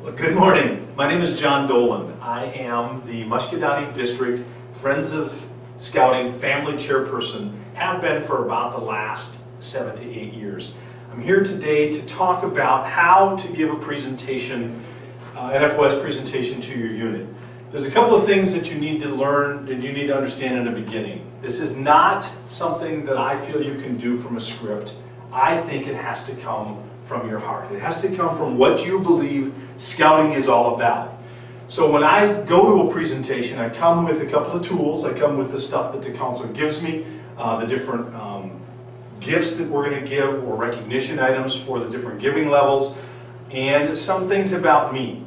Well, good morning. My name is John Dolan. I am the Muscatine District Friends of Scouting Family Chairperson, have been for about the last 7 to 8 years. I'm here today to talk about how to give a presentation, an FOS presentation to your unit. There's a couple of things that you need to learn and you need to understand in the beginning. This is not something that I feel you can do from a script. I think it has to come from your heart. It has to come from what you believe scouting is all about. So when I go to a presentation, I come with a couple of tools. I come with the stuff that the council gives me, the different gifts that we're going to give, or recognition items for the different giving levels, and some things about me.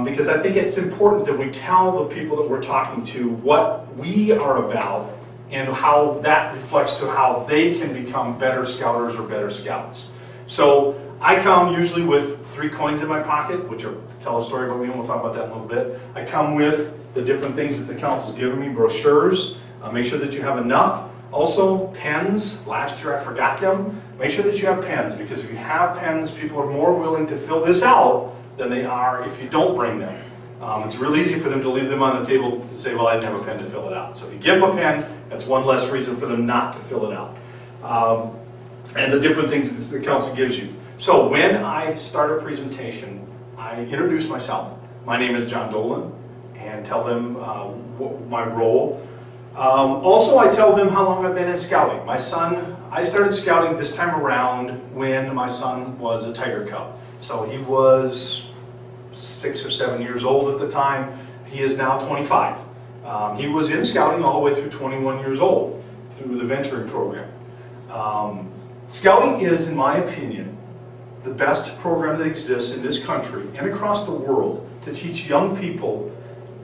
Because I think it's important that we tell the people that we're talking to what we are about and how that reflects to how they can become better scouters or better scouts. So I come usually with 3 coins in my pocket, which are to tell a story about me, and we'll talk about that in a little bit. I come with the different things that the council's given me, brochures, make sure that you have enough. Also, pens. Last year I forgot them. Make sure that you have pens, because if you have pens, people are more willing to fill this out than they are if you don't bring them. It's real easy for them to leave them on the table and say, well, I didn't have a pen to fill it out. So if you give them a pen, that's one less reason for them not to fill it out. And the different things that the council gives you. So when I start a presentation, I introduce myself. My name is John Dolan, and tell them my role. Also, I tell them how long I've been in scouting. My son, I started scouting this time around when my son was a tiger cub. So he was 6 or 7 years old at the time. He is now 25. He was in scouting all the way through 21 years old through the venturing program. Scouting is, in my opinion, the best program that exists in this country and across the world to teach young people,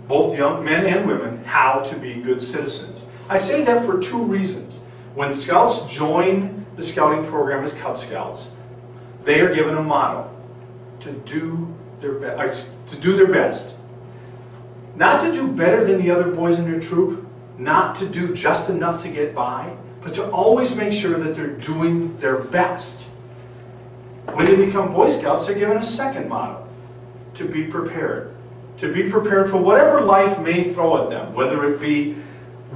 both young men and women, how to be good citizens. I say that for 2 reasons. When scouts join the scouting program as Cub Scouts, they are given a motto to do their best. Not to do better than the other boys in your troop, not to do just enough to get by, but to always make sure that they're doing their best. When they become Boy Scouts, they're given a second motto: to be prepared. To be prepared for whatever life may throw at them, whether it be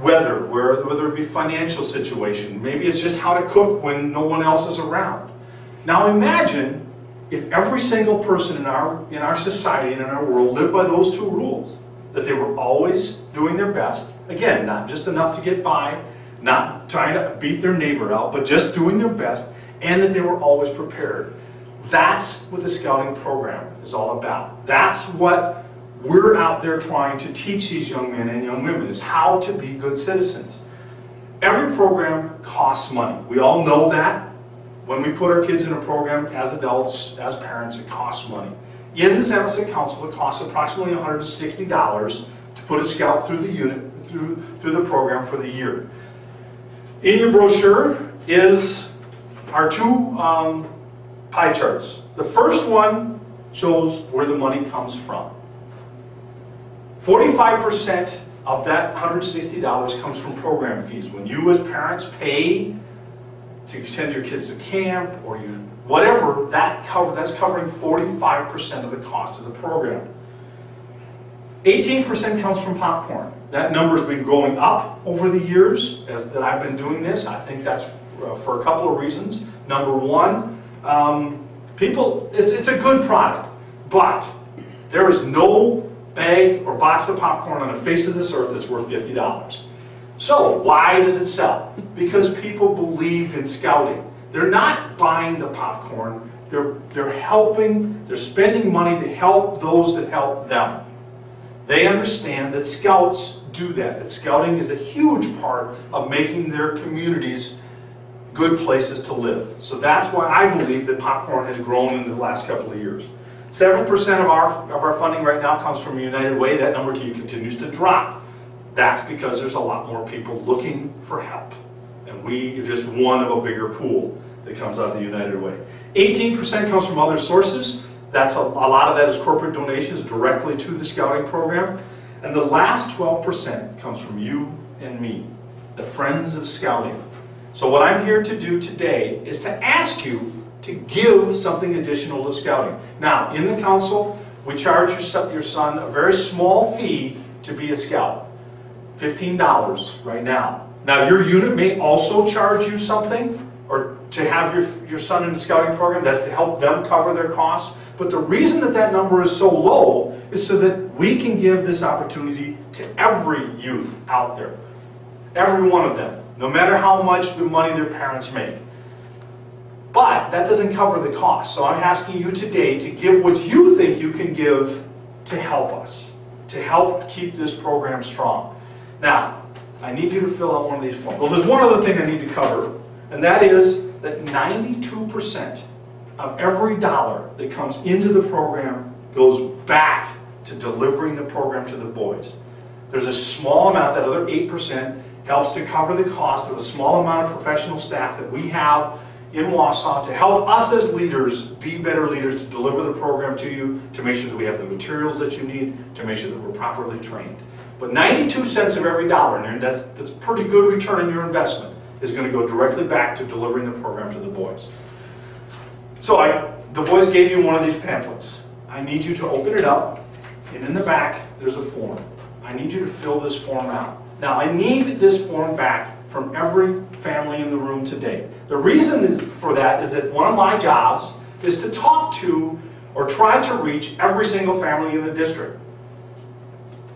weather, whether it be financial situation. Maybe it's just how to cook when no one else is around. Now imagine if every single person in our society and in our world lived by those 2 rules. That they were always doing their best. Again, not just enough to get by, not trying to beat their neighbor out, but just doing their best, and that they were always prepared. That's what the scouting program is all about. That's what we're out there trying to teach these young men and young women, is how to be good citizens. Every program costs money. We all know that. When we put our kids in a program, as adults, as parents, it costs money. In the San Jose Council, it costs approximately $160 to put a scout through the unit, through the program for the year. In your brochure is our 2 pie charts. The first one shows where the money comes from. 45% of that $160 comes from program fees. When you as parents pay to send your kids to camp, or whatever, that's covering 45% of the cost of the program. 18% comes from popcorn. That number's been going up over the years that I've been doing this. I think that's for a couple of reasons. Number one, it's a good product, but there is no bag or box of popcorn on the face of this earth that's worth $50. So why does it sell? Because people believe in scouting. They're not buying the popcorn, they're spending money to help those that help them. They understand that scouts do that scouting is a huge part of making their communities good places to live. So that's why I believe that popcorn has grown in the last couple of years. 7% of our funding right now comes from United Way. That number continues to drop. That's because there's a lot more people looking for help. And we are just one of a bigger pool that comes out of the United Way. 18% comes from other sources. That's a lot of that is corporate donations directly to the scouting program. And the last 12% comes from you and me, the Friends of Scouting. So what I'm here to do today is to ask you to give something additional to scouting. Now, in the council, We charge your son a very small fee to be a scout, $15 right now. Now your unit may also charge you something, or to have your son in the scouting program, that's to help them cover their costs. But the reason that that number is so low is so that we can give this opportunity to every youth out there. Every one of them, no matter how much the money their parents make. But that doesn't cover the cost. So I'm asking you today to give what you think you can give to help us, to help keep this program strong. Now, I need you to fill out one of these forms. Well, there's one other thing I need to cover, and that is that 92% of every dollar that comes into the program goes back to delivering the program to the boys. There's a small amount, that other 8%, helps to cover the cost of a small amount of professional staff that we have in Wausau to help us as leaders be better leaders, to deliver the program to you, to make sure that we have the materials that you need, to make sure that we're properly trained. But 92 cents of every dollar, and that's pretty good return on your investment, is going to go directly back to delivering the program to the boys. So the boys gave you one of these pamphlets. I need you to open it up, and in the back there's a form. I need you to fill this form out. Now I need this form back from every family in the room today. The reason for that is that one of my jobs is to talk to or try to reach every single family in the district.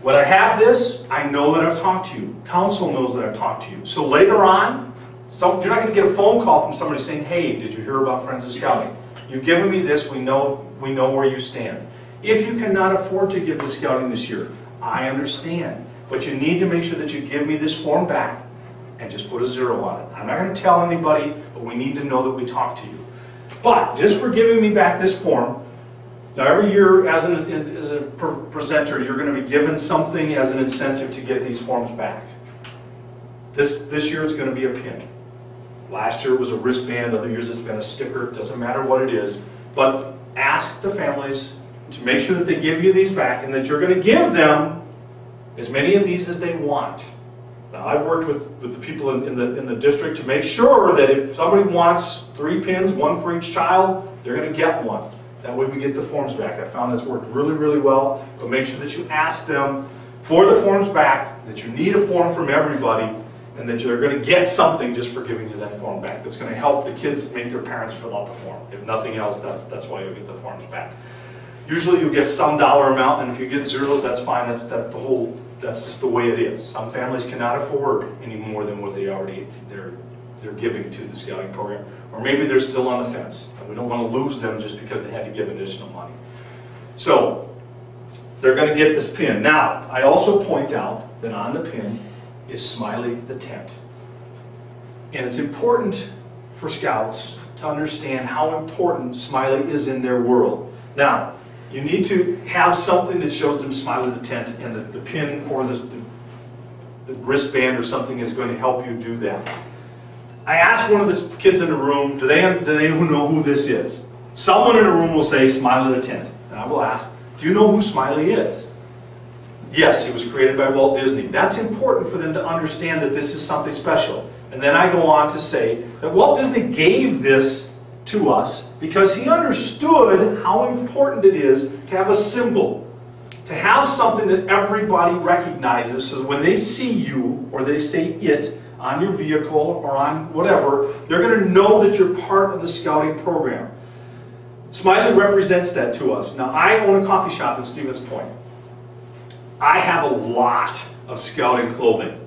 When I have this, I know that I've talked to you. Council knows that I've talked to you. So later on, you're not going to get a phone call from somebody saying, hey, did you hear about Friends of Scouting? You've given me this, we know where you stand. If you cannot afford to give to Scouting this year, I understand. But you need to make sure that you give me this form back and just put a 0 on it. I'm not going to tell anybody, but we need to know that we talked to you. But just for giving me back this form, now every year as a presenter, you're going to be given something as an incentive to get these forms back. This year it's going to be a pin. Last year it was a wristband, other years it's been a sticker, doesn't matter what it is. But ask the families to make sure that they give you these back and that you're going to give them as many of these as they want. Now I've worked with the people in the district to make sure that if somebody wants 3 pins, 1 for each child, they're going to get 1. That way we get the forms back. I found that's worked really, really well. But make sure that you ask them for the forms back, that you need a form from everybody, and that you're going to get something just for giving you that form back. That's going to help the kids make their parents fill out the form. If nothing else, that's why you'll get the forms back. Usually you'll get some dollar amount, and if you get zeros, that's fine. That's just the way it is. Some families cannot afford any more than what they're giving to the scouting program, or maybe they're still on the fence, and we don't want to lose them just because they had to give additional money. So they're going to get this pin. Now, I also point out that on the pin is Smiley the tent, and it's important for scouts to understand how important Smiley is in their world. Now, you need to have something that shows them Smiley the tent, and the pin or the wristband or something is going to help you do that. I asked one of the kids in the room, do they know who this is? Someone in the room will say Smiley the tent. And I will ask, do you know who Smiley is? Yes, he was created by Walt Disney. That's important for them to understand that this is something special. And then I go on to say that Walt Disney gave this to us because he understood how important it is to have a symbol, to have something that everybody recognizes, so that when they see you or they say it on your vehicle or on whatever, they're going to know that you're part of the scouting program. Smiley represents that to us. Now, I own a coffee shop in Stevens Point. I have a lot of scouting clothing,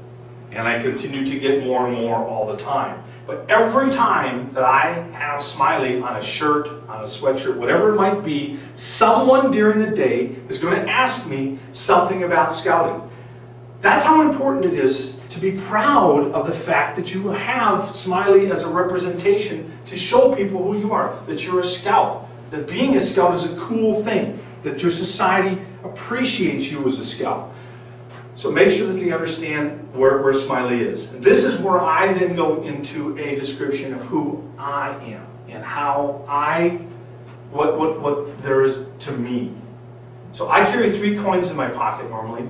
and I continue to get more and more all the time. But every time that I have Smiley on a shirt, on a sweatshirt, whatever it might be, someone during the day is going to ask me something about scouting. That's how important it is to be proud of the fact that you have Smiley as a representation to show people who you are, that you're a scout, that being a scout is a cool thing, that your society appreciates you as a scout. So make sure that they understand where Smiley is. And this is where I then go into a description of who I am and how what there is to me. So I carry 3 coins in my pocket normally.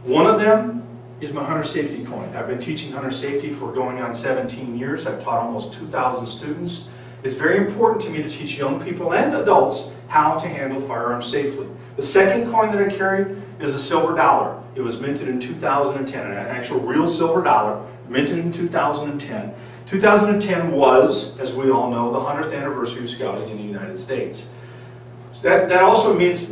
One of them is my hunter safety coin. I've been teaching hunter safety for going on 17 years. I've taught almost 2,000 students. It's very important to me to teach young people and adults how to handle firearms safely. The second coin that I carry is a silver dollar. It was minted in 2010, an actual real silver dollar, minted in 2010. 2010 was, as we all know, the 100th anniversary of Scouting in the United States. So that also means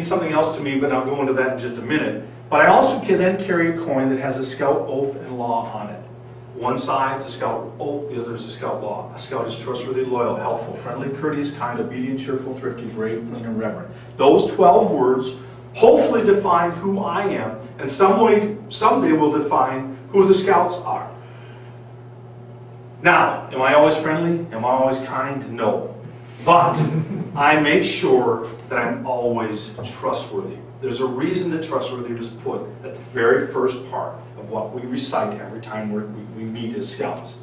something else to me, but I'll go into that in just a minute. But I also can then carry a coin that has a Scout oath and law on it. One side is a Scout oath, the other is a Scout law. A Scout is trustworthy, loyal, helpful, friendly, courteous, kind, obedient, cheerful, thrifty, brave, clean, and reverent. Those 12 words hopefully define who I am, and someday will define who the Scouts are. Now, am I always friendly? Am I always kind? No. But I make sure that I'm always trustworthy. There's a reason that trustworthy is put at the very first part of what we recite every time we meet as Scouts.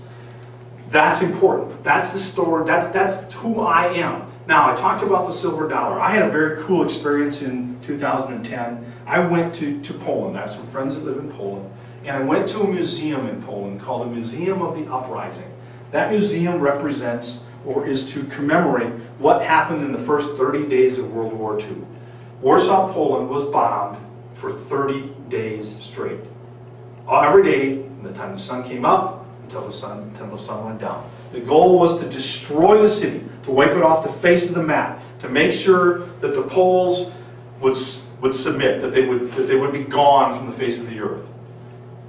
That's important. That's the story. That's who I am. Now, I talked about the silver dollar. I had a very cool experience in 2010. I went to Poland. I have some friends that live in Poland. And I went to a museum in Poland called the Museum of the Uprising. That museum represents, or is to commemorate, what happened in the first 30 days of World War II. Warsaw, Poland was bombed for 30 days straight. Every day, from the time the sun came up until the sun went down. The goal was to destroy the city, to wipe it off the face of the map, to make sure that the Poles would submit, that they would be gone from the face of the earth.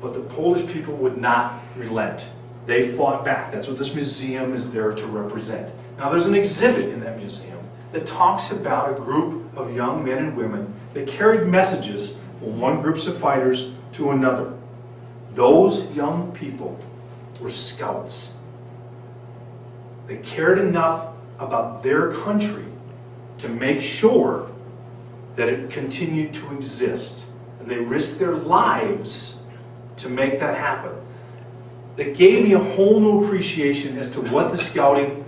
But the Polish people would not relent. They fought back. That's what this museum is there to represent. Now, there's an exhibit in that museum that talks about a group of young men and women that carried messages from one group of fighters to another. Those young people were Scouts. They cared enough about their country to make sure that it continued to exist. And they risked their lives to make that happen. It gave me a whole new appreciation as to what the Scouting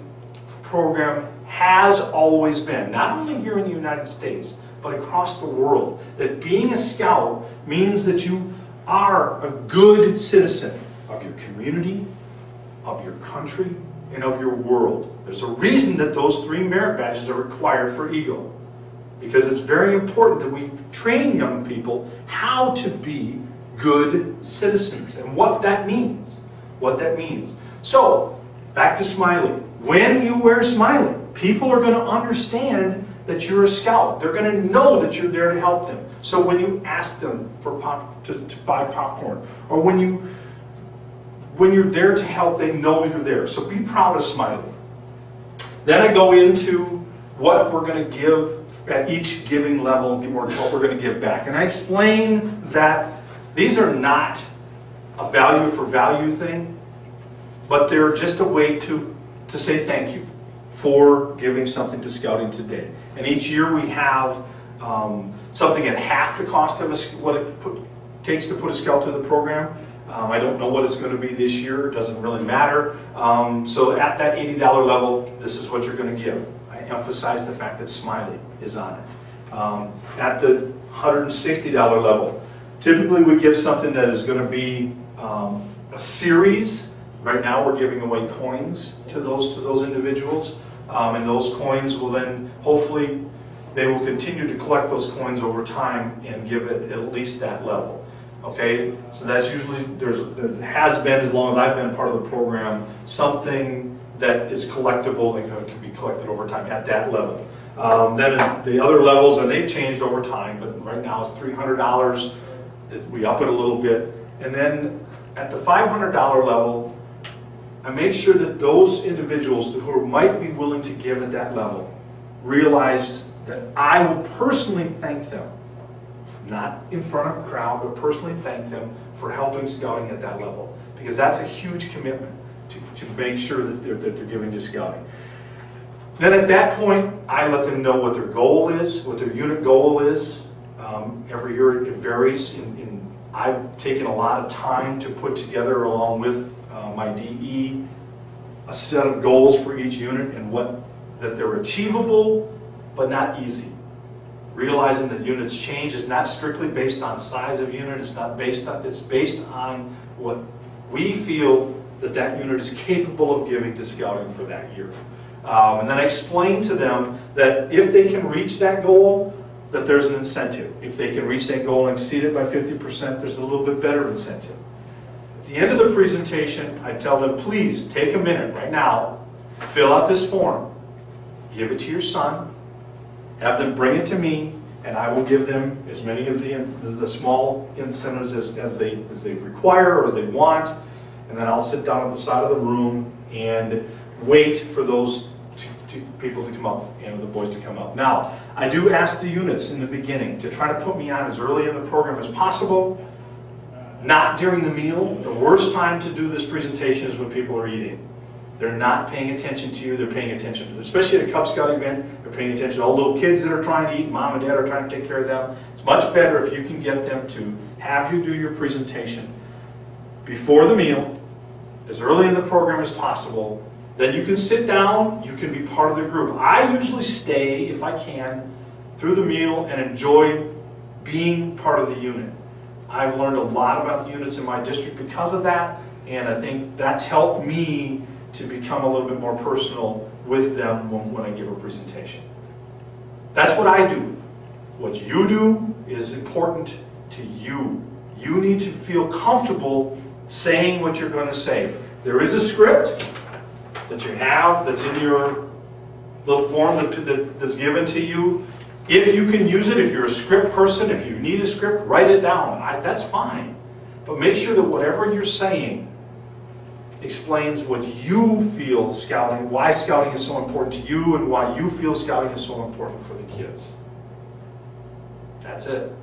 program has always been, not only here in the United States, but across the world. That being a Scout means that you are a good citizen of your community, of your country, and of your world. There's a reason that those 3 merit badges are required for Eagle. Because it's very important that we train young people how to be good citizens and what that means. So, back to Smiley. When you wear Smiley, people are going to understand that you're a Scout. They're going to know that you're there to help them. So when you ask them to buy popcorn, or when you're there to help, they know you're there. So be proud of Smiley. Then I go into what we're going to give at each giving level, what we're going to give back. And I explain that these are not a value for value thing, but they're just a way to say thank you for giving something to Scouting today. And each year we have something at half the cost of what it takes to put a Scout through the program. I don't know what it's going to be this year. It doesn't really matter. So at that $80 level, this is what you're going to give. I emphasize the fact that Smiley is on it. At the $160 level, typically we give something that is going to be a series. Right now we're giving away coins to those individuals. And those coins will then, hopefully, they will continue to collect those coins over time and give it at least that level. Okay, so that's usually, there has been, as long as I've been part of the program, something that is collectible and can be collected over time at that level. Then the other levels, and they've changed over time, but right now it's $300. We up it a little bit. And then at the $500 level, I make sure that those individuals who might be willing to give at that level realize that I will personally thank them, not in front of a crowd, but personally thank them for helping Scouting at that level. Because that's a huge commitment to make sure that they're giving to Scouting. Then at that point, I let them know what their goal is, what their unit goal is. Every year it varies. I've taken a lot of time to put together, along with my DE, a set of goals for each unit and that they're achievable but not easy. Realizing that units change is not strictly based on size of unit. It's based on what we feel that that unit is capable of giving to scouting for that year. And then I explain to them that if they can reach that goal, that there's an incentive. If they can reach that goal and exceed it by 50%, there's a little bit better incentive. At the end of the presentation, I tell them, please take a minute right now, fill out this form, give it to your son, have them bring it to me, and I will give them as many of the small incentives as they require or as they want, and then I'll sit down at the side of the room and wait for those two people to come up and the boys to come up. Now, I do ask the units in the beginning to try to put me on as early in the program as possible, not during the meal. The worst time to do this presentation is when people are eating. They're not paying attention to you, they're paying attention to, especially at a Cub Scout event, they're paying attention to all the little kids that are trying to eat, mom and dad are trying to take care of them. It's much better if you can get them to have you do your presentation before the meal, as early in the program as possible. Then you can sit down, you can be part of the group. I usually stay, if I can, through the meal and enjoy being part of the unit. I've learned a lot about the units in my district because of that, and I think that's helped me to become a little bit more personal with them when I give a presentation. That's what I do. What you do is important to you. You need to feel comfortable saying what you're going to say. There is a script that you have that's in your little form that's given to you. If you can use it, if you're a script person, if you need a script, write it down. That's fine. But make sure that whatever you're saying explains what you feel scouting, why scouting is so important to you, and why you feel scouting is so important for the kids. That's it.